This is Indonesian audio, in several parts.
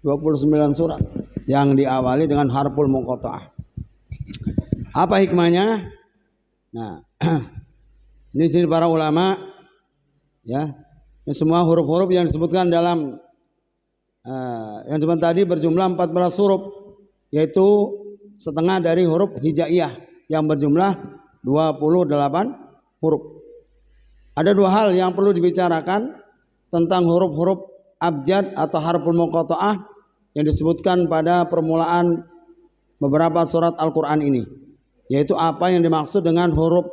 29 surat yang diawali dengan harful muqatta'ah. Apa hikmahnya? Nah, ini sini para ulama ya, ini semua huruf-huruf yang disebutkan dalam yang cuma tadi berjumlah 14 huruf, yaitu setengah dari huruf hijaiyah yang berjumlah 28 huruf. Ada dua hal yang perlu dibicarakan tentang huruf-huruf abjad atau harful muqatta'ah yang disebutkan pada permulaan beberapa surat Al-Quran ini, yaitu apa yang dimaksud dengan huruf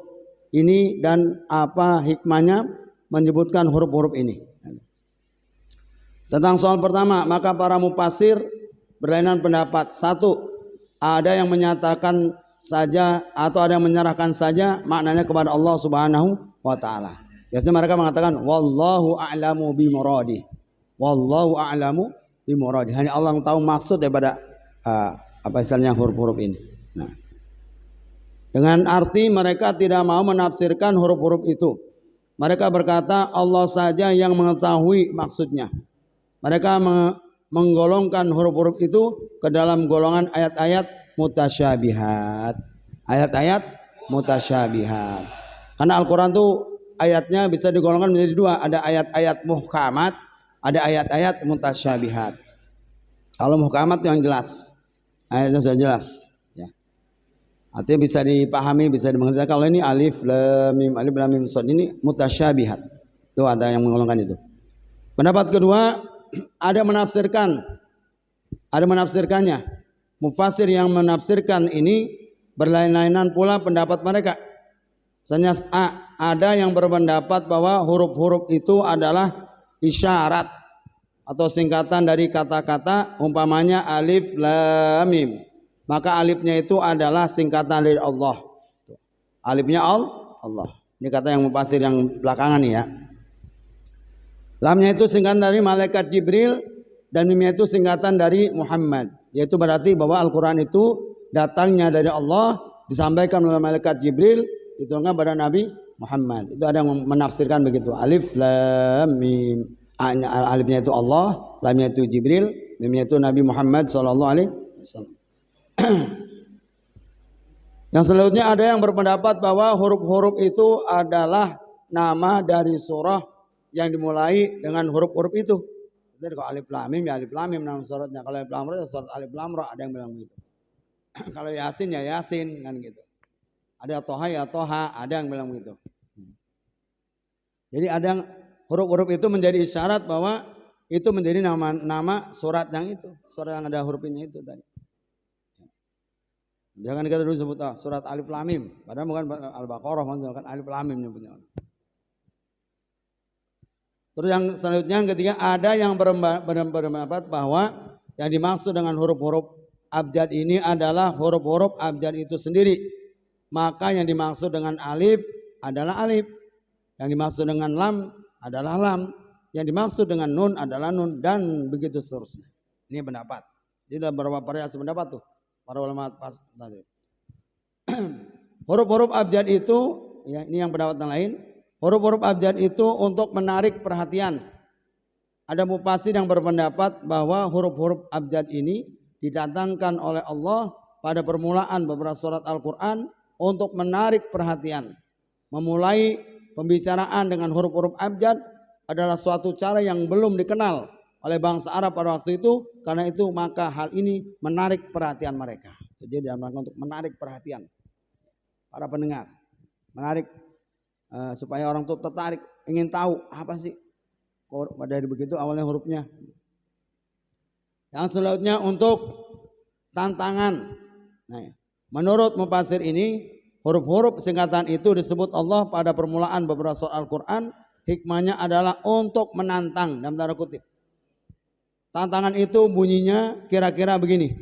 ini dan apa hikmahnya menyebutkan huruf-huruf ini. Tentang soal pertama, maka para mufassir berlainan pendapat. Satu, ada yang menyatakan saja atau ada yang menyerahkan saja maknanya kepada Allah Subhanahu wa taala. Biasanya mereka mengatakan wallahu a'lamu bi muradi. Wallahu a'lamu bi muradi. Hanya Allah yang tahu maksud daripada apa istilahnya huruf-huruf ini. Nah, dengan arti mereka tidak mau menafsirkan huruf-huruf itu. Mereka berkata Allah saja yang mengetahui maksudnya. Mereka menggolongkan huruf-huruf itu ke dalam golongan ayat-ayat mutasyabihat. Ayat-ayat mutasyabihat. Karena Al-Quran itu ayatnya bisa digolongkan menjadi dua. Ada ayat-ayat muhkamat, ada ayat-ayat mutasyabihat. Kalau muhkamat yang jelas, ayatnya sudah jelas. Ya. Artinya bisa dipahami, bisa dimengerti. Kalau ini alif lam mim shad ini mutasyabihat. Itu ada yang menggolongkan itu. Pendapat kedua, ada menafsirkannya. Mufassir yang menafsirkan ini berlain-lainan pula pendapat mereka. Misalnya ada yang berpendapat bahwa huruf-huruf itu adalah isyarat atau singkatan dari kata-kata, umpamanya alif lam mim. Maka alifnya itu adalah singkatan dari Allah. Alifnya Allah. Ini kata yang mufassir yang belakangan nih ya. Lamnya itu singkatan dari malaikat Jibril dan mimnya itu singkatan dari Muhammad. Yaitu berarti bahwa Al-Quran itu datangnya dari Allah, disampaikan oleh malaikat Jibril, diturunkan pada Nabi Muhammad. Itu ada yang menafsirkan begitu. Alif lam mim. Alifnya itu Allah, lamnya itu Jibril, mimnya itu Nabi Muhammad SAW. Yang selanjutnya ada yang berpendapat bahwa huruf-huruf itu adalah nama dari surah yang dimulai dengan huruf-huruf itu. Jadi kalau alif lam mim ya alif lam mim nama suratnya. Kalau alif lam ra ya surat alif lam ra, ada yang bilang begitu. Kalau yasin ya yasin kan gitu. Ada toha ya toha, ada yang bilang begitu. Jadi ada yang huruf-huruf itu menjadi isyarat bahwa itu menjadi nama surat yang itu, surat yang ada hurufnya itu tadi. Jangan kita dulu sebut surat alif lam mim, padahal bukan Al-Baqarah, kan alif lam mim nyebutnya. Terus yang selanjutnya yang ketiga, ada yang berpendapat bahwa yang dimaksud dengan huruf-huruf abjad ini adalah huruf-huruf abjad itu sendiri. Maka yang dimaksud dengan alif adalah alif, yang dimaksud dengan lam adalah lam, yang dimaksud dengan nun adalah nun, dan begitu seterusnya. Ini pendapat. Jadi ada beberapa variasi pendapat tuh para ulama pas tadi. Huruf-huruf abjad itu, ya ini yang pendapat yang lain. Huruf-huruf abjad itu untuk menarik perhatian. Ada mufassir yang berpendapat bahwa huruf-huruf abjad ini didatangkan oleh Allah pada permulaan beberapa surat Al-Quran untuk menarik perhatian. Memulai pembicaraan dengan huruf-huruf abjad adalah suatu cara yang belum dikenal oleh bangsa Arab pada waktu itu. Karena itu maka hal ini menarik perhatian mereka. Jadi dalam rangka untuk menarik perhatian para pendengar. Menarik supaya orang itu tertarik, ingin tahu apa sih kok dari begitu awalnya hurufnya. Yang selanjutnya untuk tantangan. Nah, menurut mufassir ini huruf-huruf singkatan itu disebut Allah pada permulaan beberapa surat Al-Quran. Hikmahnya adalah untuk menantang, dalam tanda kutip. Tantangan itu bunyinya kira-kira begini.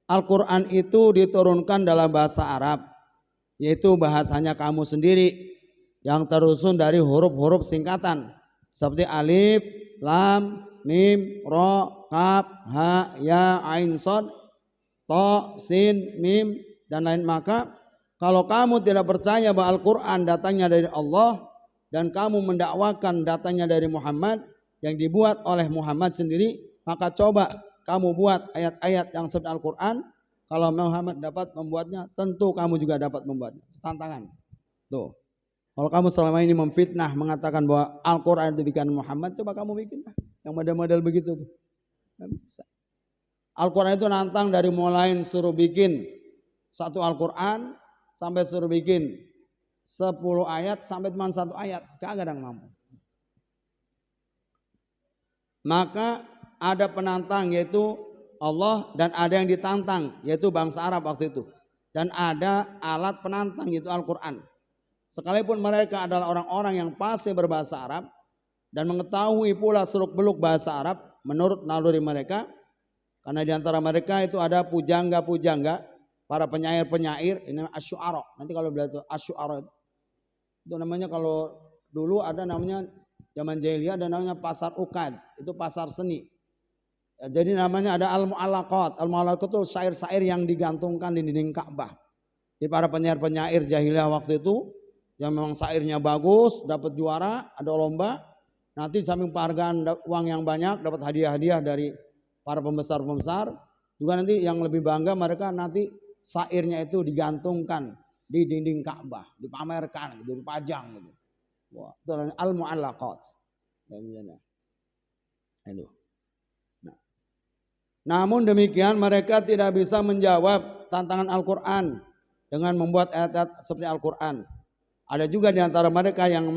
Al-Quran itu diturunkan dalam bahasa Arab, yaitu bahasanya kamu sendiri, yang tersusun dari huruf-huruf singkatan seperti alif, lam, mim, ro, kaf, ha, ya, ain, shad, to, sin, mim, dan lain. Maka kalau kamu tidak percaya bahwa Al-Quran datangnya dari Allah dan kamu mendakwakan datangnya dari Muhammad yang dibuat oleh Muhammad sendiri, maka coba kamu buat ayat-ayat yang seperti Al-Quran, kalau Muhammad dapat membuatnya, tentu kamu juga dapat membuatnya. Tantangan. Tuh. Kalau kamu selama ini memfitnah, mengatakan bahwa Al-Quran itu bikin Muhammad, coba kamu bikin lah. Yang model-model begitu tuh. Nggak bisa. Al-Quran itu nantang dari mulai suruh bikin satu Al-Quran sampai suruh bikin 10 ayat sampai cuma 1 ayat. Kagak ada yang mampu. Maka ada penantang yaitu Allah dan ada yang ditantang yaitu bangsa Arab waktu itu. Dan ada alat penantang yaitu Al-Quran. Sekalipun mereka adalah orang-orang yang pasti berbahasa Arab dan mengetahui pula seluk-beluk bahasa Arab menurut naluri mereka, karena di antara mereka itu ada pujangga-pujangga, para penyair-penyair, ini asyu'ara. Nanti kalau belajar asyu'ara itu namanya, kalau dulu ada namanya zaman jahiliyah ada namanya pasar ukaz, itu pasar seni. Ya, jadi namanya ada al-mu'allaqat. Al-mu'allaqat itu syair-syair yang digantungkan di dinding Ka'bah. Jadi para penyair-penyair jahiliyah waktu itu yang memang syairnya bagus, dapat juara, ada lomba, nanti samping penghargaan uang yang banyak, dapat hadiah-hadiah dari para pembesar-pembesar, juga nanti yang lebih bangga mereka nanti syairnya itu digantungkan di dinding Ka'bah, dipamerkan, gitu, dipajang gitu. Wah, itu al-mu'allaqat. Itu. Nah. Namun demikian mereka tidak bisa menjawab tantangan Al-Quran dengan membuat ayat-ayat seperti Al-Quran. Ada juga di antara mereka yang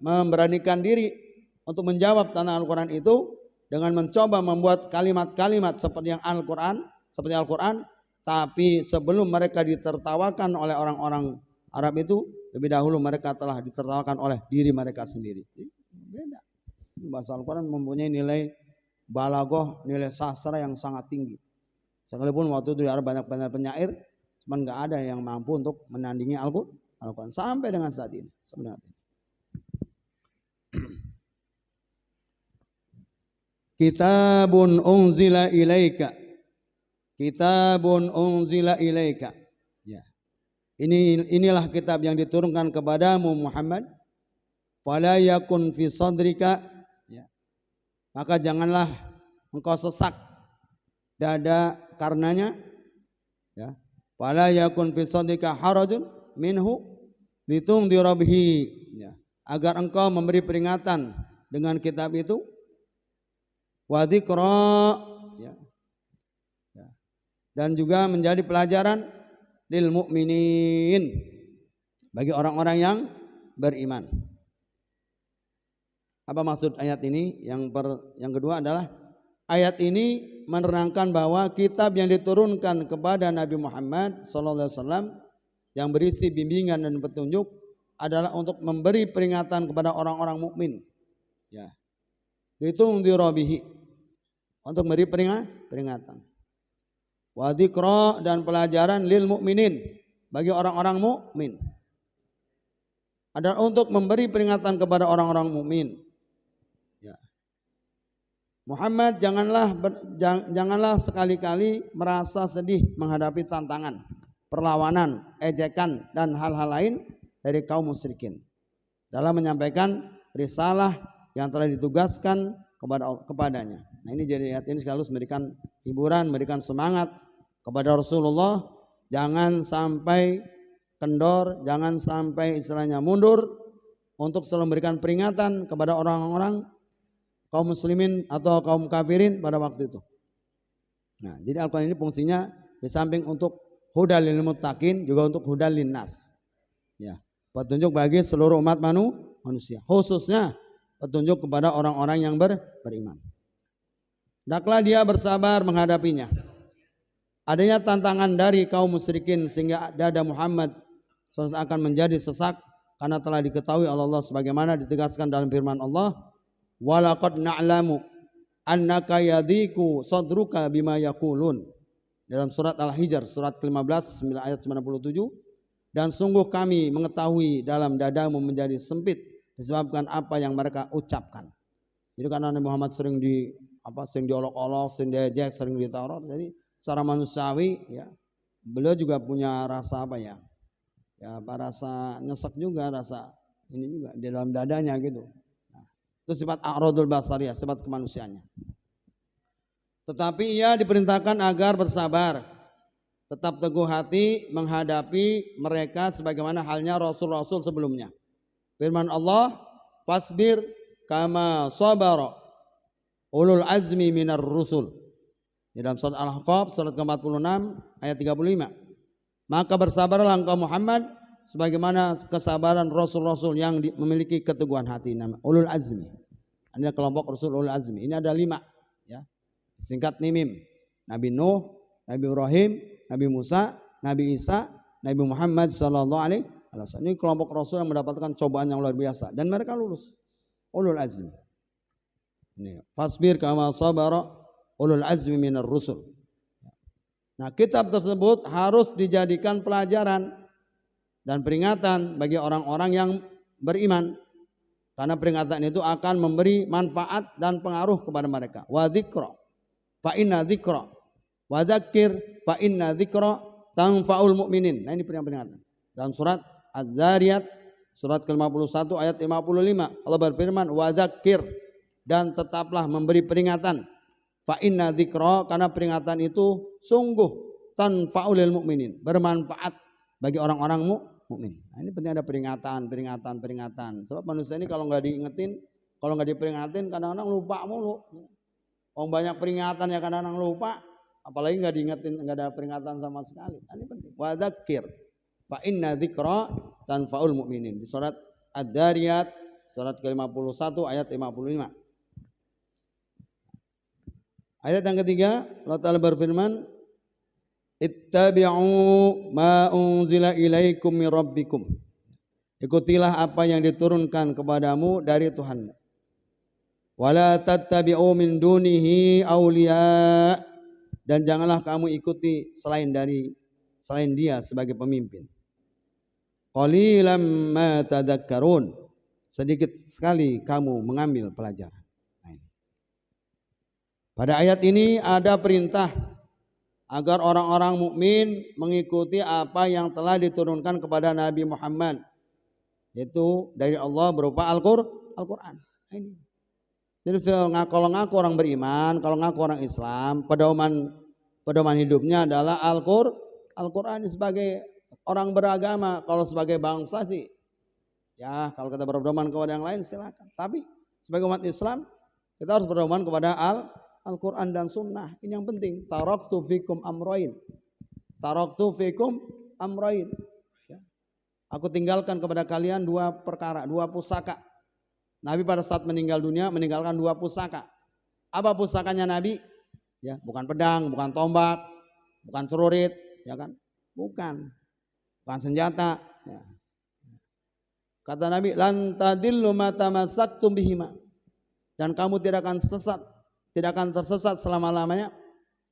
memberanikan diri untuk menjawab tantangan Al-Quran itu dengan mencoba membuat kalimat-kalimat seperti yang Al-Quran, seperti Al-Quran, tapi sebelum mereka ditertawakan oleh orang-orang Arab itu, lebih dahulu mereka telah ditertawakan oleh diri mereka sendiri. Beda. Bahasa Al-Quran mempunyai nilai balaghah, nilai sastra yang sangat tinggi. Sekalipun waktu itu ada banyak penyair, cuman nggak ada yang mampu untuk menandingi Al-Quran sampai dengan saat ini. Kitabun unzila ilaika. Kitabun unzila ilaika. Ya. Inilah kitab yang diturunkan kepadamu Muhammad. Fala yakun fi sadrika. Ya. Maka janganlah engkau sesak dada karenanya. Ya. Fala yakun fi sadrika harajun minhu litundhira bihi. Ya. Agar engkau memberi peringatan dengan kitab itu. Wa dzikra, ya. Ya. Dan juga menjadi pelajaran lil mu'minin, bagi orang-orang yang beriman. Apa maksud ayat ini? Yang kedua adalah ayat ini menerangkan bahwa kitab yang diturunkan kepada Nabi Muhammad SAW yang berisi bimbingan dan petunjuk adalah untuk memberi peringatan kepada orang-orang mukmin. Ya. Litundhira bihi, untuk memberi peringatan. Wa dzikra, dan pelajaran lil mukminin, bagi orang-orang mukmin. Adalah untuk memberi peringatan kepada orang-orang mukmin. Ya. Muhammad janganlah sekali-kali merasa sedih menghadapi tantangan, perlawanan, ejekan dan hal-hal lain dari kaum musyrikin dalam menyampaikan risalah yang telah ditugaskan kepadanya. Nah, ini jadi ayat ini sekaligus memberikan hiburan, memberikan semangat kepada Rasulullah, jangan sampai kendor, jangan sampai istilahnya mundur, untuk selalu memberikan peringatan kepada orang-orang kaum muslimin atau kaum kafirin pada waktu itu. Nah, jadi Al-Quran ini fungsinya di samping untuk hudal lil muttaqin juga untuk hudal linnas. Ya, petunjuk bagi seluruh umat manusia, khususnya petunjuk kepada orang-orang yang beriman. Hendaklah dia bersabar menghadapinya. Adanya tantangan dari kaum musyrikin sehingga dada Muhammad akan menjadi sesak, karena telah diketahui oleh Allah sebagaimana ditegaskan dalam firman Allah, walaqad na'lamu annaka yadhiku sadruka bima yaqulun, dalam surat Al-Hijr surat ke-15 ayat 97, dan sungguh kami mengetahui dalam dadamu menjadi sempit disebabkan apa yang mereka ucapkan. Jadi karena Nabi Muhammad sering diolok-olok, sering diejek, sering ditaruh, jadi secara manusiawi ya beliau juga punya rasa rasa nyesek juga, rasa ini juga di dalam dadanya gitu. Nah, itu sifat a'radul basariyah, sifat kemanusiaannya. Tetapi ia diperintahkan agar bersabar, tetap teguh hati menghadapi mereka sebagaimana halnya rasul-rasul sebelumnya. Firman Allah, fasbir kama sabara ulul azmi minar rusul. Di dalam surat Al-Ahqaf surat ke-46 ayat 35. Maka bersabarlah engkau Muhammad sebagaimana kesabaran rasul-rasul yang memiliki keteguhan hati, nama ulul azmi. Ini kelompok rasul ulul azmi. Ini ada 5 ya. Singkat mimim. Nabi Nuh, Nabi Ibrahim, Nabi Musa, Nabi Isa, Nabi Muhammad sallallahu alaihi wasallam. Ini kelompok rasul yang mendapatkan cobaan yang luar biasa dan mereka lulus. Ulul azmi. Ini fasbir kama sabara ulul azmi minar rusul. Nah, kitab tersebut harus dijadikan pelajaran dan peringatan bagi orang-orang yang beriman. Karena peringatan itu akan memberi manfaat dan pengaruh kepada mereka. Wa dzikra fa inna dzikra wa dzakir fa inna dzikra tanfa'ul mu'minin. Nah, ini peringatan. Dalam surat Az-Zariyat surat ke-51 ayat 55 Allah berfirman wa dzakir, dan tetaplah memberi peringatan. Fa inna dzikra, karena peringatan itu sungguh tanfa'ul mu'minin, bermanfaat bagi orang-orang mukmin. Nah, ini penting ada peringatan. Sebab manusia ini kalau nggak diingetin, kalau nggak diperingatin kadang-kadang lupa mulu. Orang banyak peringatan ya kadang-kadang lupa, apalagi nggak diingetin, nggak ada peringatan sama sekali. Nah, ini penting. Wa dzakir fa inna dzikra tanfa'ul mu'minin. Di surat Ad-Dariyat surat ke-51 ayat 55. Ayat yang ketiga, Allah Ta'ala berfirman, ittabi'u ma unzila ilaikum min rabbikum. Ikutilah apa yang diturunkan kepadamu dari Tuhanmu. Wala tattabi'u min dunihi awliya, dan janganlah kamu ikuti selain dia sebagai pemimpin. Qalilan ma tadhakkarun, sedikit sekali kamu mengambil pelajaran. Pada ayat ini ada perintah agar orang-orang mukmin mengikuti apa yang telah diturunkan kepada Nabi Muhammad, yaitu dari Allah berupa Al-Quran. Ini. Jadi kalau ngaku orang beriman, kalau ngaku orang Islam, pedoman hidupnya adalah Al-Quran sebagai orang beragama. Kalau sebagai bangsa sih, ya kalau kita berpedoman kepada yang lain silakan. Tapi sebagai umat Islam kita harus berpedoman kepada Al-Quran dan Sunnah. Ini yang penting. Taraktu fikum amrain. Ya. Aku tinggalkan kepada kalian 2 perkara, 2 pusaka. Nabi pada saat meninggal dunia meninggalkan 2 pusaka. Apa pusakanya Nabi? Ya, bukan pedang, bukan tombak, bukan celurit, ya kan? Bukan senjata. Ya. Kata Nabi, lan tadillu ma tamassaktum bihima. Dan kamu tidak akan tersesat selama-lamanya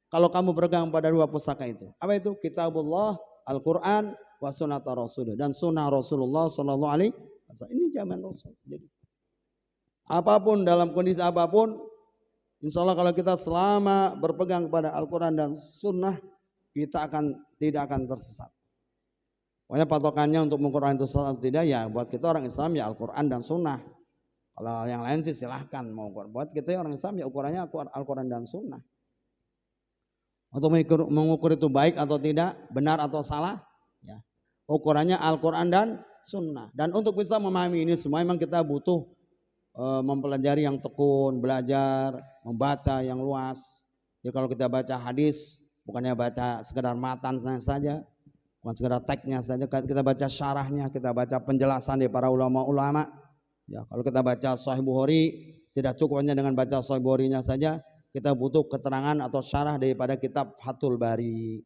kalau kamu berpegang pada 2 pusaka itu. Apa itu? Kitabullah, Al-Quran, wa sunnata Rasul, dan sunnah Rasulullah sallallahu alaihi wasallam. Ini zaman Rasul. Jadi apapun, dalam kondisi apapun, insya Allah kalau kita selama berpegang kepada Al-Quran dan sunnah, kita tidak akan tersesat. Pokoknya patokannya untuk mengukur itu sesat atau tidak, ya buat kita orang Islam ya Al-Quran dan sunnah. Kalau yang lain sih silahkan mau ukur. Buat kita orang Islam ya ukurannya Al-Quran dan Sunnah. Untuk mengukur itu baik atau tidak, benar atau salah, ya ukurannya Al-Quran dan Sunnah. Dan untuk bisa memahami ini semua memang kita butuh mempelajari yang tekun, belajar, membaca yang luas. Jadi kalau kita baca hadis, bukannya baca sekedar matannya saja, bukan sekedar teksnya saja, kita baca syarahnya, kita baca penjelasan dari para ulama-ulama. Ya, kalau kita baca Sahih Bukhari, tidak cukup hanya dengan baca Sahih Bukhari-nya saja, kita butuh keterangan atau syarah daripada kitab Fathul Bari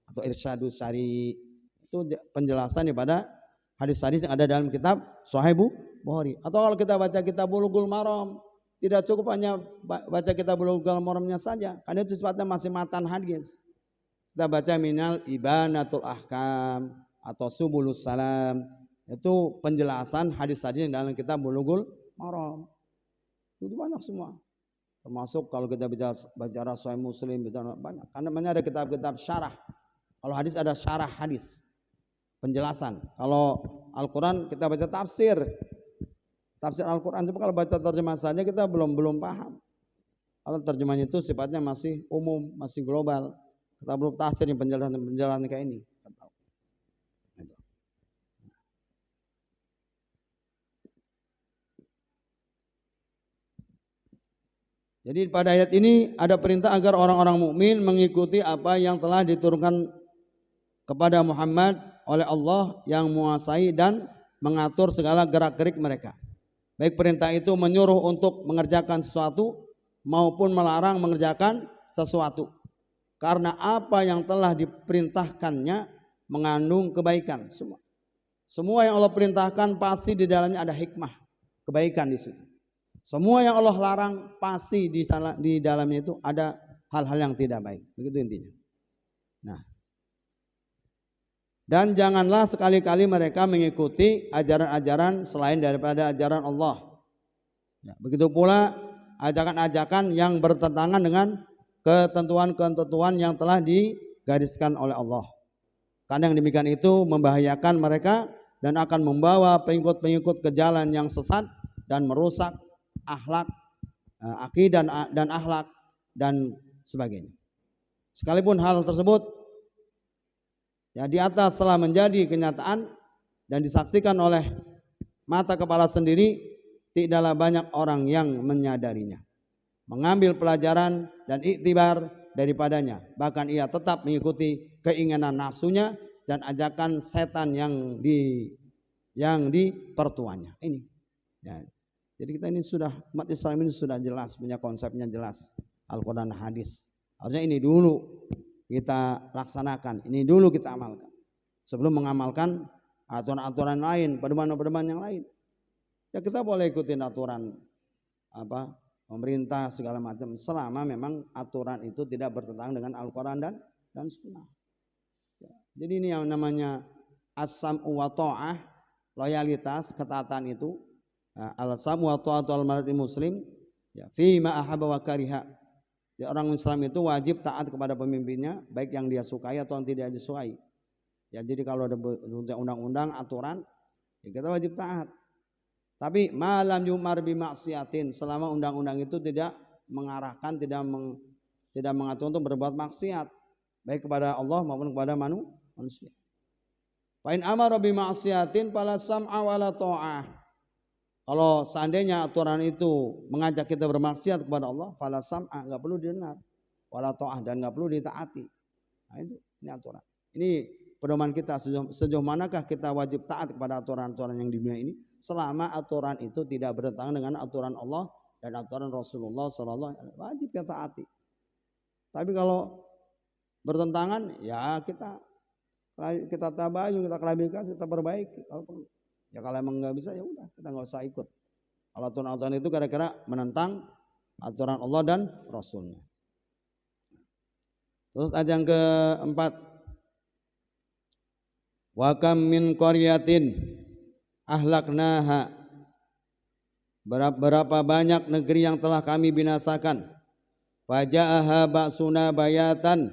atau Irsyadus Sari. Itu penjelasan daripada hadis-hadis yang ada dalam kitab Sahih Bukhari. Atau kalau kita baca kitab Bulughul Maram, tidak cukup hanya baca kitab Bulughul Maramnya saja, karena itu sifatnya masih matan hadis. Kita baca Minal Ibanatul Ahkam atau Subulus Salam. Itu penjelasan hadis-hadis yang dalam kitab Bulughul Maram. Itu banyak semua. Termasuk kalau kita bicara Sahih Muslim, bicara banyak. Karena ada kitab-kitab syarah. Kalau hadis ada syarah hadis, penjelasan. Kalau Al-Quran kita baca tafsir Al-Quran. Cuma kalau baca terjemah saja kita belum paham. Kalau terjemahannya itu sifatnya masih umum, masih global. Kita belum tafsir penjelasan kayak ini. Jadi pada ayat ini ada perintah agar orang-orang mukmin mengikuti apa yang telah diturunkan kepada Muhammad oleh Allah yang menguasai dan mengatur segala gerak-gerik mereka. Baik perintah itu menyuruh untuk mengerjakan sesuatu maupun melarang mengerjakan sesuatu. Karena apa yang telah diperintahkannya mengandung kebaikan semua. Semua yang Allah perintahkan pasti di dalamnya ada hikmah, kebaikan di situ. Semua yang Allah larang pasti di dalamnya itu ada hal-hal yang tidak baik. Begitu intinya. Nah, dan janganlah sekali-kali mereka mengikuti ajaran-ajaran selain daripada ajaran Allah. Ya, begitu pula ajakan-ajakan yang bertentangan dengan ketentuan-ketentuan yang telah digariskan oleh Allah. Karena yang demikian itu membahayakan mereka dan akan membawa pengikut-pengikut ke jalan yang sesat dan merusak akhlak, akidah dan akhlak dan sebagainya. Sekalipun hal tersebut ya di atas telah menjadi kenyataan dan disaksikan oleh mata kepala sendiri, tidaklah banyak orang yang menyadarinya, mengambil pelajaran dan iktibar daripadanya. Bahkan ia tetap mengikuti keinginan nafsunya dan ajakan setan yang dipertuanya. Ini. Ya. Jadi kita ini sudah, umat Islam ini sudah jelas, punya konsepnya jelas, Al-Quran, hadis. Harusnya ini dulu kita laksanakan, ini dulu kita amalkan, sebelum mengamalkan aturan-aturan lain, pedoman-pedoman yang lain. Ya kita boleh ikutin aturan pemerintah segala macam, selama memang aturan itu tidak bertentangan dengan Al-Quran dan Sunnah. Ya, jadi ini yang namanya as-sam'u wa ta'ah, loyalitas, ketaatan itu. Al-sam'u wa ta'atul mar'i muslim ya fi ma ahabba wa kariha. Ya, orang Islam itu wajib taat kepada pemimpinnya, baik yang dia sukai atau yang tidak disukai. Ya, jadi kalau ada undang-undang, aturan, ya kita wajib taat. Tapi malam yumar bi maksiatin, selama undang-undang itu tidak mengarahkan, tidak mengatur untuk berbuat maksiat, baik kepada Allah maupun kepada manusia. Fa in amara bi maksiatin fala sam'a wala ta'ah. Kalau seandainya aturan itu mengajak kita bermaksiat kepada Allah, fala sam'a, enggak perlu didengar, wala ta'ah, dan enggak perlu ditaati. Nah, ini aturan. Ini pedoman kita sejauh manakah kita wajib taat kepada aturan-aturan yang di dunia ini, selama aturan itu tidak bertentangan dengan aturan Allah dan aturan Rasulullah sallallahu alaihi wasallam, wajib kita taati. Tapi kalau bertentangan, ya kita tabayun, kita klarifikasi, kita perbaiki kalau perlu. Ya kalau emang nggak bisa ya udah kita nggak usah ikut. Kalau aturan-aturan itu kira-kira menentang aturan Allah dan Rasulnya. Terus ayat yang keempat, wa kam min qaryatin ahlaknaha, berapa banyak negeri yang telah kami binasakan, faja'aha ba'suna bayatan,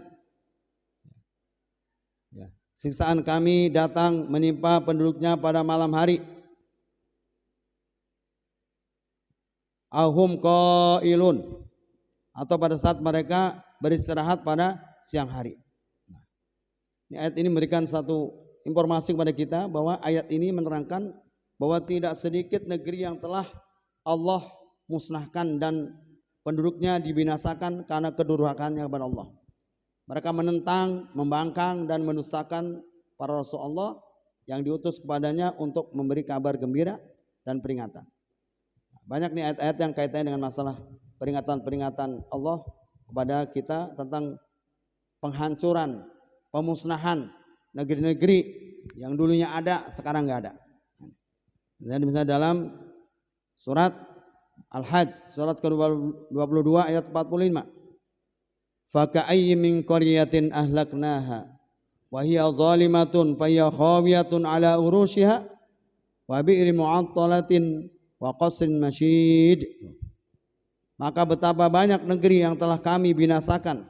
siksaan kami datang menimpa penduduknya pada malam hari. Ahum qailun, atau pada saat mereka beristirahat pada siang hari. Ini ayat ini memberikan satu informasi kepada kita bahwa ayat ini menerangkan bahwa tidak sedikit negeri yang telah Allah musnahkan dan penduduknya dibinasakan karena kedurhakannya kepada Allah. Mereka menentang, membangkang dan mendustakan para rasul Allah yang diutus kepadanya untuk memberi kabar gembira dan peringatan. Banyak nih ayat-ayat yang kaitannya dengan masalah peringatan-peringatan Allah kepada kita tentang penghancuran, pemusnahan negeri-negeri yang dulunya ada sekarang nggak ada. Jadi misalnya dalam surat Al-Hajj, surat ke-22 ayat 45. Faka'ayyin min qaryatin ahlaknaha wa hiya zalimatun fa hiya khawiyatun ala urushiha wa bi'rin mu'attalatin wa qasrin masyid. Maka betapa banyak negeri yang telah kami binasakan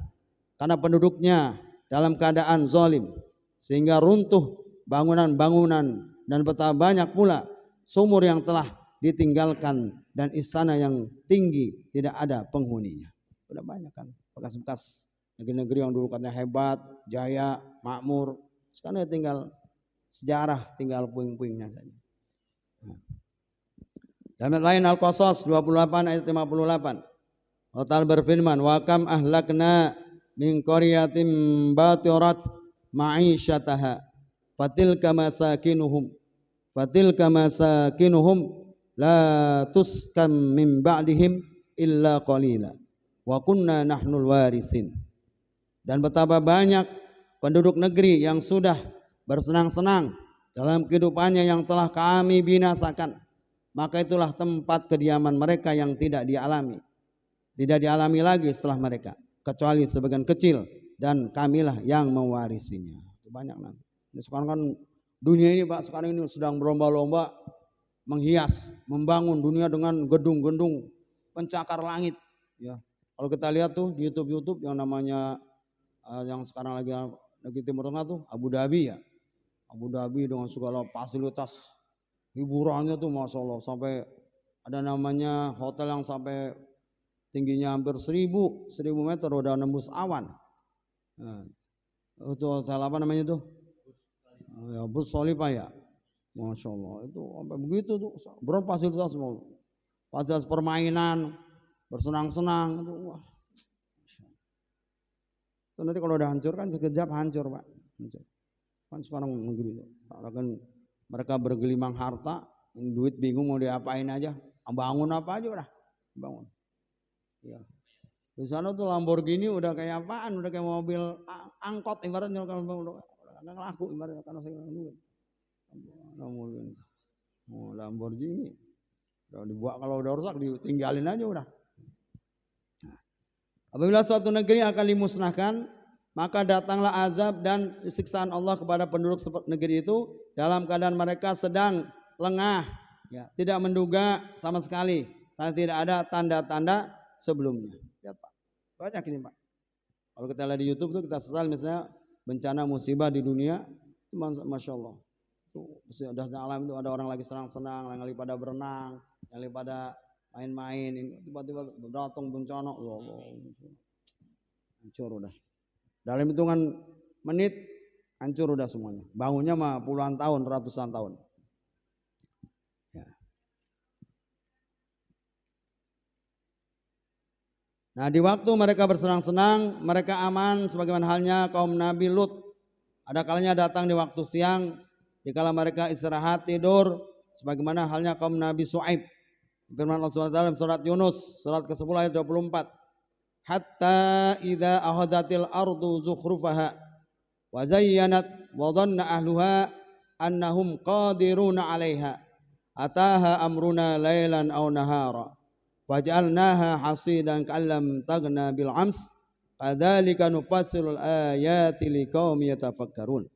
karena penduduknya dalam keadaan zalim, sehingga runtuh bangunan-bangunan, dan betapa banyak pula sumur yang telah ditinggalkan dan istana yang tinggi tidak ada penghuninya. udah banyak kan bekas-bekas negeri-negeri yang dulu katanya hebat, jaya, makmur, sekarang ya tinggal sejarah, tinggal puing-puingnya saja. Dalam lain Al-Qasas 28 ayat 58. Allah Ta'ala berfirman, wa kam ahlakna min qaryatin batirat ma'isyataha fatilka masakinuhum la tuskam min ba'dihim illa qalila wa kunna nahnul warisin. Dan betapa banyak penduduk negeri yang sudah bersenang-senang dalam kehidupannya yang telah kami binasakan, maka itulah tempat kediaman mereka yang tidak dialami lagi setelah mereka, kecuali sebagian kecil, dan kamilah yang mewarisinya. Itu banyak nanti. Sekarang kan dunia ini Pak, sekarang ini sedang berlomba-lomba menghias, membangun dunia dengan gedung-gedung pencakar langit. Ya, kalau kita lihat tuh di YouTube yang namanya yang sekarang lagi Timur Tengah tuh Abu Dhabi ya. Abu Dhabi dengan segala fasilitas hiburannya tuh Masya Allah, sampai ada namanya hotel yang sampai tingginya hampir 1000 meter udah nembus awan. Nah, itu hotel apa namanya tuh? Ya, Burj Khalifa ya. Masya Allah, itu sampai begitu tuh, berapa fasilitas semua, fasilitas permainan, bersenang-senang itu, wah. Itu nanti kalau udah hancur kan sekejap hancur Pak. Hancur. Kan sekarang negeri itu, kan mereka bergelimang harta, duit bingung mau diapain aja, bangun apa aja udah bangun. Ya. Di sana tuh Lamborghini udah kayak apaan, udah kayak mobil angkot ibaratnya, kalau udah nggak laku ibaratnya karena saya duit. Lamborghini udah dibuat, kalau udah rusak ditinggalin aja udah. Nah, apabila suatu negeri akan dimusnahkan, maka datanglah azab dan siksaan Allah kepada penduduk negeri itu dalam keadaan mereka sedang lengah, ya, tidak menduga sama sekali karena tidak ada tanda-tanda sebelumnya. Ya Pak, banyak ini Pak. Kalau kita lihat di YouTube tuh, kita setel misalnya bencana musibah di dunia, itu Masya Allah. Sudah alam itu ada orang lagi senang-senang, yang lagi pada berenang, yang lagi pada main-main, tiba-tiba datang bencana, Allah, hancur udah. Dalam hitungan menit hancur udah semuanya. Bangunnya mah puluhan tahun, ratusan tahun. Ya. Nah, di waktu mereka bersenang-senang, mereka aman sebagaimana halnya kaum Nabi Lut. Ada kalanya datang di waktu siang, dikala mereka istirahat tidur, sebagaimana halnya kaum Nabi Shu'aib. Firman Allah SWT dalam surat Yunus, surat ke-10 ayat 24. Hatta idza ahadatil ardu zukhrufaha wa zayyanat wa dhanna ahluha annahum qadiruna 'alaiha ataha amruna lailan aw nahara waj'alnaha hasidan ka'allam taghna bil 'ams kadzalika nufassilul ayati liqaumin yatafakkarun.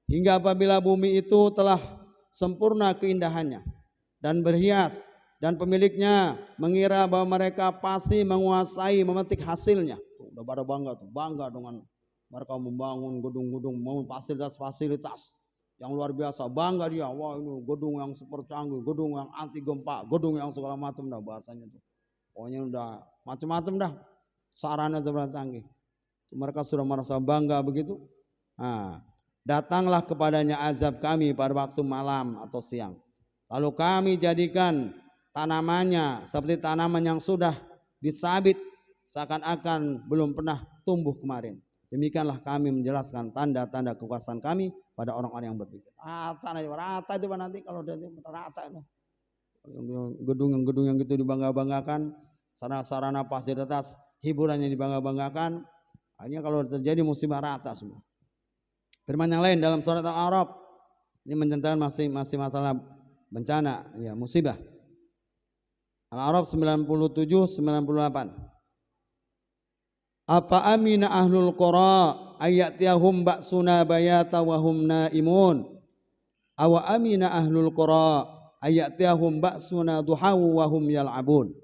Hingga apabila bumi itu telah sempurna keindahannya dan berhias, dan pemiliknya mengira bahwa mereka pasti menguasai memetik hasilnya. Tuh, udah pada bangga dengan mereka membangun gedung-gedung, membangun fasilitas-fasilitas yang luar biasa. Bangga dia, wah ini gedung yang super canggih, gedung yang anti gempa, gedung yang segala macam dah bahasanya tuh. Pokoknya udah macam-macam dah sarana terbaik canggih. Mereka sudah merasa bangga begitu. Nah, datanglah kepadanya azab kami pada waktu malam atau siang. Lalu kami jadikan tanamannya seperti tanaman yang sudah disabit, seakan-akan belum pernah tumbuh kemarin. Demikianlah kami menjelaskan tanda-tanda kekuasaan kami pada orang-orang yang berpikir. Rata itu nanti kalau udah rata itu. Gedung yang gitu dibangga-banggakan, sarana-sarana fasilitas hiburannya dibangga-banggakan. Akhirnya kalau terjadi musibah rata semua. Firman yang lain dalam surat Al-A'raf, ini menceritakan masih masalah bencana, ya, musibah. Al-A'raf 97-98. Apa amina ahlul qura ayatiyahum ba'suna bayata wa hum naimun. Awa amina ahlul qura ayatiyahum ba'suna duhawu wa hum yal'abun.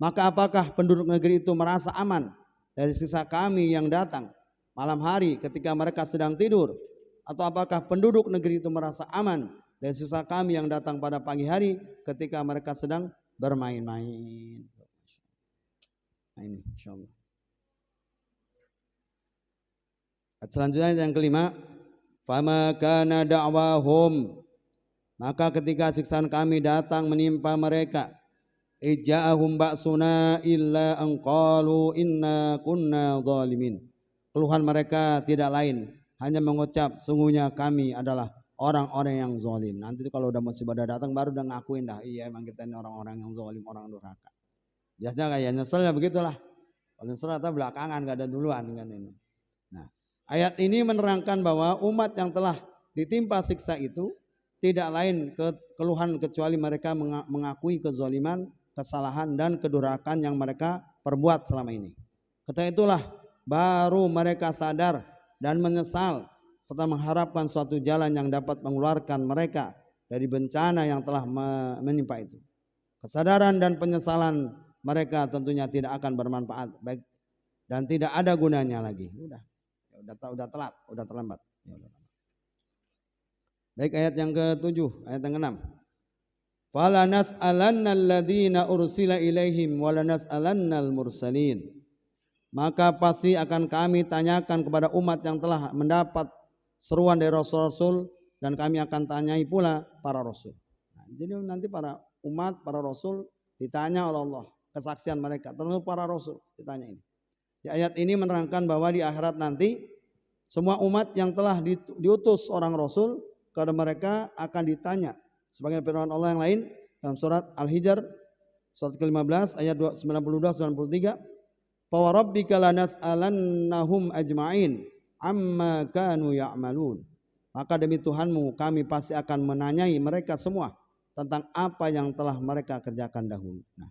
Maka apakah penduduk negeri itu merasa aman dari siksa kami yang datang malam hari ketika mereka sedang tidur? Atau apakah penduduk negeri itu merasa aman dari siksa kami yang datang pada pagi hari ketika mereka sedang bermain-main? Nah ini insyaallah. Selanjutnya yang kelima, fama kana da'wahum, maka ketika siksaan kami datang menimpa mereka, ija'ahum ba'suna illa an qalu inna kunna zalimin. Keluhan mereka tidak lain, hanya mengucap sungguhnya kami adalah orang-orang yang zalim. Nanti kalau udah musibah datang baru udah ngakuin dah, iya emang kita ini orang-orang yang zalim, orang durhaka. Biasanya kayak nyesel ya begitulah. Kalau nyesel atau belakangan gak ada duluan kan ini. Nah, ayat ini menerangkan bahwa umat yang telah ditimpa siksa itu tidak lain keluhan kecuali mereka mengakui kezaliman, kesalahan dan kedurhakaan yang mereka perbuat selama ini. Ketika itulah baru mereka sadar dan menyesal serta mengharapkan suatu jalan yang dapat mengeluarkan mereka dari bencana yang telah menimpa itu. Kesadaran dan penyesalan mereka tentunya tidak akan bermanfaat baik dan tidak ada gunanya lagi. Udah telat, udah terlambat. Baik, ayat yang ke-7, ayat yang ke-6. Fala nas'alanna alladziina ursila ilaihim wa la nas'alannal mursalin. Maka pasti akan kami tanyakan kepada umat yang telah mendapat seruan dari rasul-rasul dan kami akan tanyai pula para rasul. Nah, jadi nanti para umat, para rasul ditanya oleh Allah kesaksian mereka, termasuk para rasul ditanya ini. Di ayat ini menerangkan bahwa di akhirat nanti semua umat yang telah diutus orang rasul kepada mereka akan ditanya. Sebagai firman Allah yang lain dalam surat Al-Hijr surat ke-15 ayat 92-93, fa rabbika lanas'alannahum ajma'in amma kanu ya'malun. Maka demi Tuhanmu kami pasti akan menanyai mereka semua tentang apa yang telah mereka kerjakan dahulu. Nah,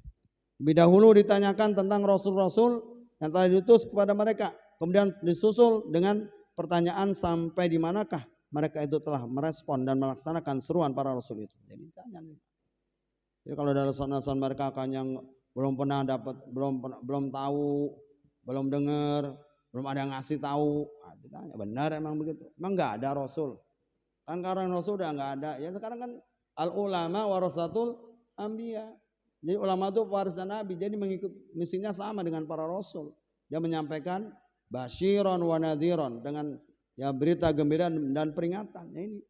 lebih dahulu ditanyakan tentang rasul-rasul yang telah diutus kepada mereka, kemudian disusul dengan pertanyaan sampai di manakah mereka itu telah merespon dan melaksanakan seruan para rasul itu. Jadi tanya. Jadi kalau ada alasan-alasan mereka kan yang belum pernah dapat, belum tahu, belum dengar, belum ada yang ngasih tahu, ditanya benar emang begitu? Emang nggak ada rasul? Kan karena rasul udah nggak ada. Ya sekarang kan al ulama warasatul anbiya. Jadi ulama itu warisan nabi. Jadi mengikut misinya sama dengan para rasul. Dia menyampaikan basyiron wa nadhiron, dengan ya berita gembira dan peringatan. Ya ini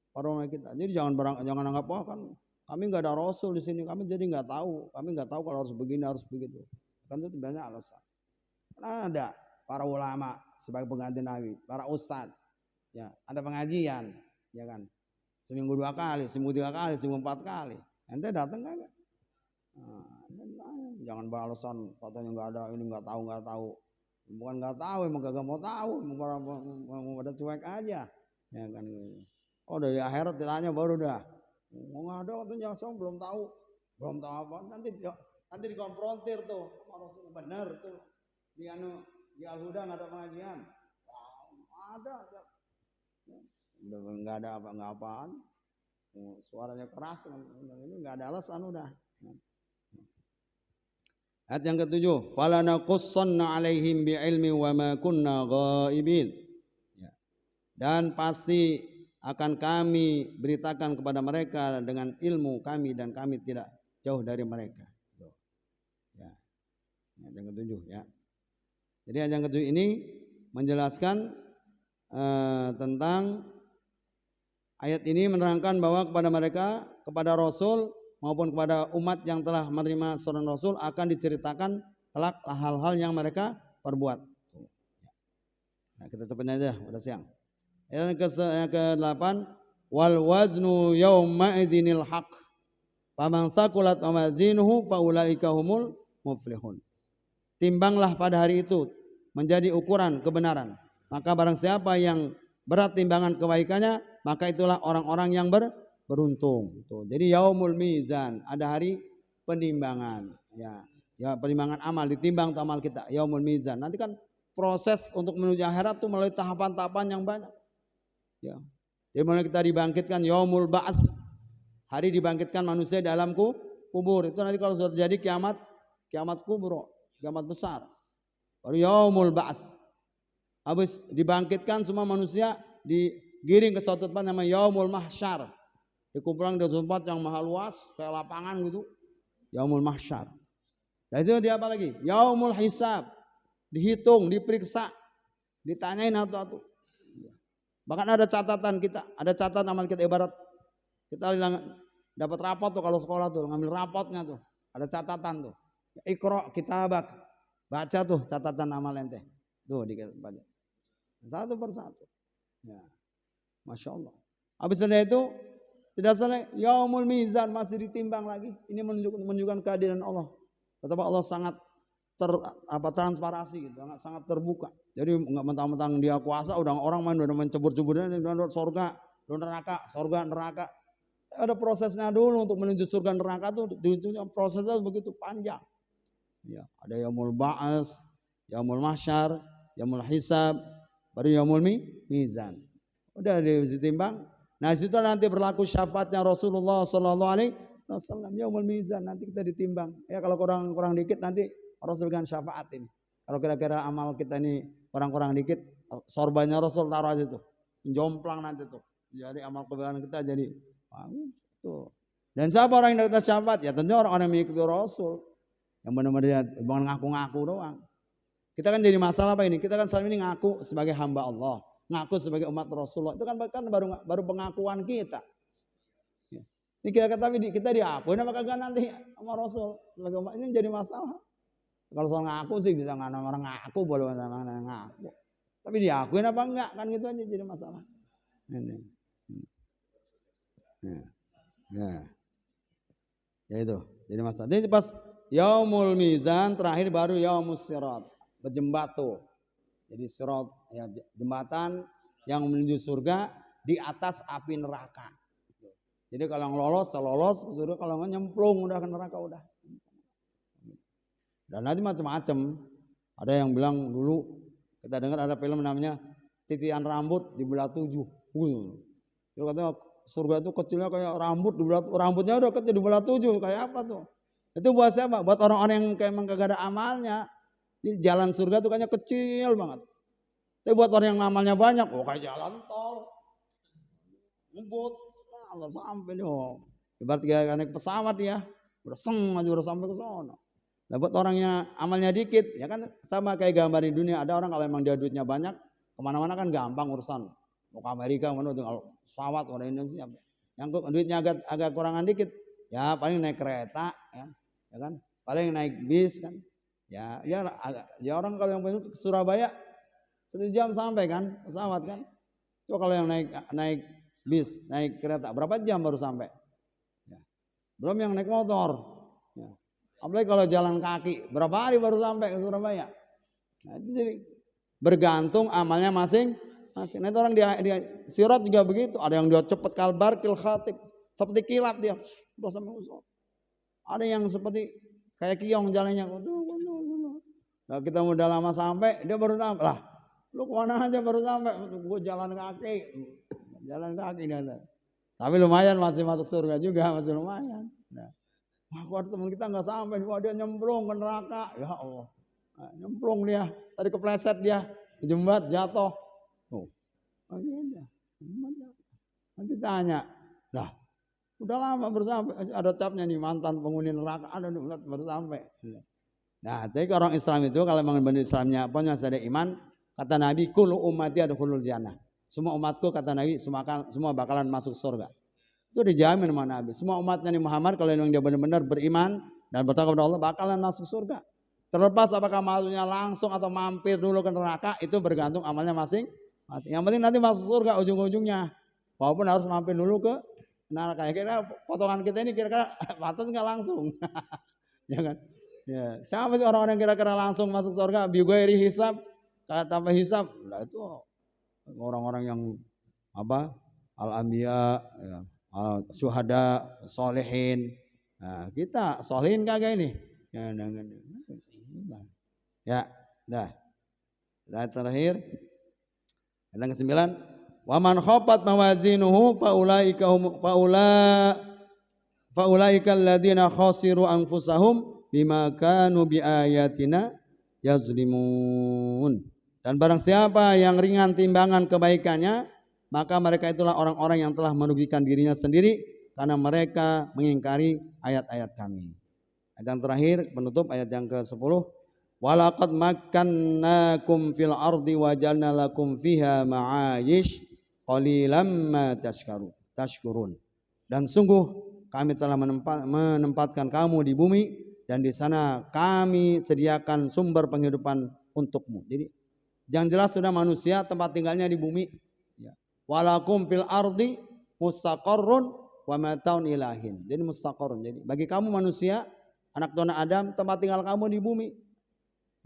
para ulama kita. Jadi jangan anggap kan kami nggak ada rasul di sini, kami jadi nggak tahu. Kami nggak tahu kalau harus begini harus begitu. Kan itu banyak alasan. Karena ada para ulama sebagai pengganti nabi, para ustadz, ya ada pengajian, ya kan, seminggu 2 kali, seminggu 3 kali, seminggu 4 kali. Ente datang nggak? Nah, jangan beralasan katanya nggak ada, ini nggak tahu. Bukan nggak tahu, emang gak mau tahu, mau pada cuek aja, ya kan. Oh dari akhirat ditanya baru dah. Mau nggak ada katanya langsung belum tahu apa. Nanti dikonfrontir tuh, Rasul benar tuh di Al-Huda nggak ada pengajian. Ada. Udah nggak ada apa-apaan. Suaranya keras, ini nggak ada alasan udah. Ayat yang ke-7, fala naqussanna 'alaihim bi'ilmi wa ma kunna ghaibin. Ya. Dan pasti akan kami beritakan kepada mereka dengan ilmu kami dan kami tidak jauh dari mereka. Ya. Ayat yang ke-7 ya. Jadi ayat yang ke-7 ini menjelaskan tentang ayat ini menerangkan bahwa kepada mereka, kepada Rasul maupun kepada umat yang telah menerima seruan Rasul akan diceritakan kelak hal-hal yang mereka perbuat. Nah, kita cepatnya aja, udah siang. Yang ke-8, wal waznu yauma idzinil haq. Faman saqulat mawazinuhu faulaika humul muflihun. Timbanglah pada hari itu menjadi ukuran kebenaran. Maka barang siapa yang berat timbangan kebaikannya, maka itulah orang-orang yang beruntung. Tuh. Jadi yaumul mizan, ada hari penimbangan. Ya penimbangan amal, ditimbang tuh amal kita. Yaumul mizan. Nanti kan proses untuk menuju akhirat tuh melalui tahapan-tahapan yang banyak. Ya. Jadi mulai kita dibangkitkan yaumul ba'ats, hari dibangkitkan manusia dalam kubur. Itu nanti kalau sudah terjadi kiamat kubur, kiamat besar. Baru yaumul ba'ats. Habis dibangkitkan semua manusia digiring ke suatu tempat namanya yaumul mahsyar. Dikumpulkan di tempat yang maha luas kayak lapangan gitu, yaumul mahsyar. Dan itu dia apa lagi? Yaumul hisab. Dihitung, diperiksa, ditanyain satu-satu. Bahkan ada catatan kita, ada catatan amal kita, ibarat kita dapat rapot tuh kalau sekolah tuh, ngambil rapotnya tuh, ada catatan tuh. Iqra kitabak, baca tuh catatan amal ente. Tuh baca. Satu persatu. Ya. Masya Allah. Habis itu tidak selesai, yaumul mizan, masih ditimbang lagi. Ini menunjukkan kehadiran Allah. Betapa Allah sangat transparasi gitu, sangat terbuka. Jadi nggak mentang-mentang dia kuasa, udah orang main udah mencebur-ceburnya di surga, neraka. Ada prosesnya dulu untuk menuju surga neraka tuh, prosesnya begitu panjang. Ya, ada yaumul ba'as, yaumul mahsyar, yaumul hisab, baru yaumul mizan. Udah ditimbang. Nah, situ nanti berlaku syafaatnya Rasulullah sallallahu alaihi wasallam, yaumul mizan, nanti kita ditimbang. Ya kalau kurang dikit nanti Rasul dengan syafaat ini. Kalau kira-kira amal kita ini kurang dikit, sorbannya Rasul taruh aja tuh, jomplang nanti tuh. Jadi amal kebaikan kita jadi tuh. Dan siapa orang yang dapat syafaat? Ya tentunya orang-orang yang mengikuti Rasul, yang benar-benar bukan ngaku-ngaku doang. Kita kan jadi masalah apa ini? Kita kan selama ini ngaku sebagai hamba Allah, ngaku sebagai umat Rasulullah. Itu kan baru pengakuan kita. Ini kita diakuin apa kagak nanti sama Rasul sebagai umat, ini jadi masalah. Kalau soal ngaku sih bisa orang ngaku boleh ngaku. Tapi diakuin apa enggak kan gitu aja jadi masalah. Ini. Ya itu jadi masalah. Jadi pas yaumul mizan terakhir baru yaumus sirat, berjembatu. Jadi sirat ya jembatan yang menuju surga di atas api neraka. Jadi kalau yang lolos ke surga, kalau enggak nyemplung udah ke neraka udah. Dan nanti macam-macam. Ada yang bilang dulu kita dengar ada film namanya Titian Rambut dibelah 7. Dia katanya surga itu kecilnya kayak rambutnya udah kecil dibelah 7, kayak apa tuh? Itu buat siapa? Buat orang-orang yang kayak emang kagak ada amalnya. Di jalan surga tuh kayaknya kecil banget. Tapi buat orang yang amalnya banyak, kayak jalan tol. Ngebut, nggak sampai dong. Ibarat kayak naik pesawat ya, udah sampai ke sana. Nah buat orangnya amalnya dikit, ya kan sama kayak gambar di dunia. Ada orang kalau emang dia duitnya banyak, kemana-mana kan gampang urusan. Mau ke Amerika, kalau pesawat orang Indonesia. Yang duitnya agak kurangan dikit, ya paling naik kereta, ya kan. Paling naik bis kan. Ya orang kalau yang ke Surabaya 1 jam sampai kan pesawat kan. Coba kalau yang naik bis, naik kereta, berapa jam baru sampai? Ya. Belum yang naik motor. Ya. Apalagi kalau jalan kaki, berapa hari baru sampai ke Surabaya? Nah, itu jadi bergantung amalnya masing-masing. Nah, itu orang dia sirat juga begitu. Ada yang dia cepet kalbar khatib, seperti kilat dia, udah sampai usul. Ada yang seperti kayak kiong jalannya. Nah, kita udah lama sampai, dia baru sampai. Lah, lu kemana aja baru sampai? Gue jalan kaki dia. Tapi lumayan masih masuk surga juga, masih lumayan. Nah. Ada teman kita nggak sampai, dia nyemplung ke neraka, ya Allah, nyemplung dia, tadi kepleset dia, jembat jatuh, nanti tanya, lah, udah lama baru sampai, ada capnya nih mantan penghuni neraka, ada baru sampai. Nah, jadi orang Islam itu kalau memang benar Islamnya apa masih ada iman, kata Nabi, kullu ummati adkhulul jannah, semua umatku kata Nabi semua bakalan masuk surga. Itu dijamin sama Nabi. Semua umatnya Nabi Muhammad kalau yang dia benar-benar beriman dan bertakwa kepada Allah bakalan masuk surga. Terlepas apakah masuknya langsung atau mampir dulu ke neraka itu bergantung amalnya masing-masing. Yang penting nanti masuk surga ujung-ujungnya. Walaupun harus mampir dulu ke neraka. Kira-kira potongan kita ini kira-kira batas nggak langsung. Ya kan? Ya. Siapa sih orang-orang yang kira-kira langsung masuk surga? Bighairi hisab, tanpa hisab. Nah itu orang-orang yang apa? Al-anbiya, ya. Syuhada, solehin. Nah, kita solehin kagak ini? Ya, dah. Dan terakhir, yang ke-9, wa man khafat mawazinuhu faulaika alladziina khasiru anfusahum bima kanu biayatina yazlimun. Dan barang siapa yang ringan timbangan kebaikannya, maka mereka itulah orang-orang yang telah merugikan dirinya sendiri karena mereka mengingkari ayat-ayat kami. Ayat yang terakhir penutup ayat yang ke-10. Walaqad makkannakum fil ardi wa ja'alna lakum fiha ma'ayish qalilan ma tashkurun. Dan sungguh kami telah menempatkan kamu di bumi dan di sana kami sediakan sumber penghidupan untukmu. Jadi yang jelas sudah manusia tempat tinggalnya di bumi. Walakum fil ardi mustaqarrun wa mataun ilahin. Jadi mustaqarrun. Jadi bagi kamu manusia, anak tuan Adam, tempat tinggal kamu di bumi.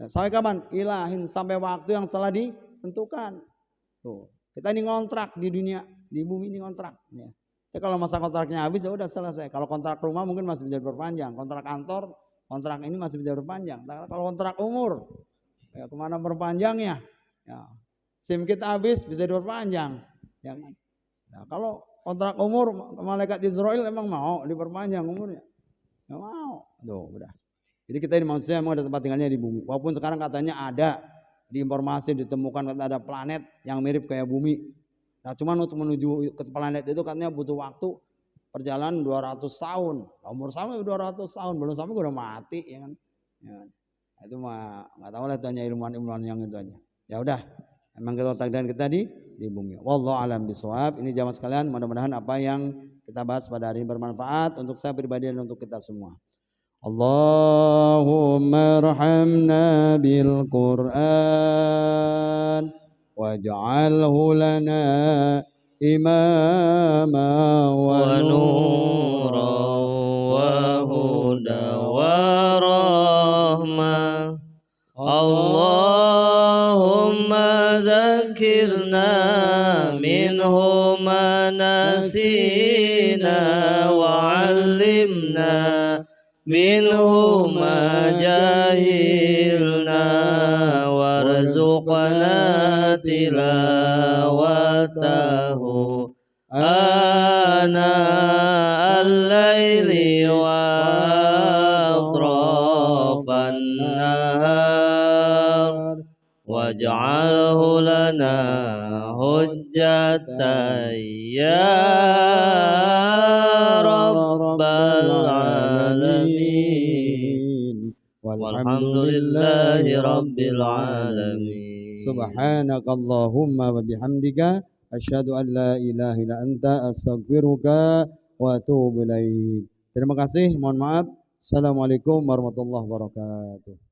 Nah, sampai kapan? Ilahin, sampai waktu yang telah ditentukan. Tuh, kita ini ngontrak di dunia, di bumi ini ngontrak. Ya. Jadi kalau masa kontraknya habis ya udah selesai. Kalau kontrak rumah mungkin masih bisa diperpanjang. Kontrak kantor, kontrak ini masih bisa diperpanjang. Nah, kalau kontrak umur, ya kemana perpanjangnya? Ya. SIM kita habis bisa diperpanjang. Ya. Nah, kalau kontrak umur, malaikat Israel emang mau diperpanjang umurnya? Nggak mau. Tuh, udah. Jadi kita ini manusia memang ada tempat tinggalnya di bumi. Walaupun sekarang katanya ada di informasi ditemukan ada planet yang mirip kayak bumi. Nah, cuman untuk menuju ke planet itu katanya butuh waktu perjalanan 200 tahun. Umur sampai 200 tahun, belum sampai udah mati ya kan. Ya. Itu mah enggak tahu lah tanya ilmuwan-ilmuwan yang itu aja. Ya udah. Memang kita takdiran kita di bumi. Wallahu alam bisawab. Ini jamaah sekalian, mudah-mudahan apa yang kita bahas pada hari ini bermanfaat untuk saya pribadi dan untuk kita semua. Allahumma arhamna bil Qur'an waj'alhu lana imama wa nura wa huda wa rahmah. Allahumma dzakirna minhu ma nasina wa 'allimna minhu ma jahilna warzuqna tilawatahu ana al-laili wa atrafan nahar waj'alhu lana hujjatan ya rabbal alamin. Walhamdulillahi rabbil alamin. Subhanakallahumma wa bihamdika asyhadu an la ilaha illa anta astaghfiruka wa atubu ilaik. Terima kasih, mohon maaf. Assalamualaikum warahmatullahi wabarakatuh.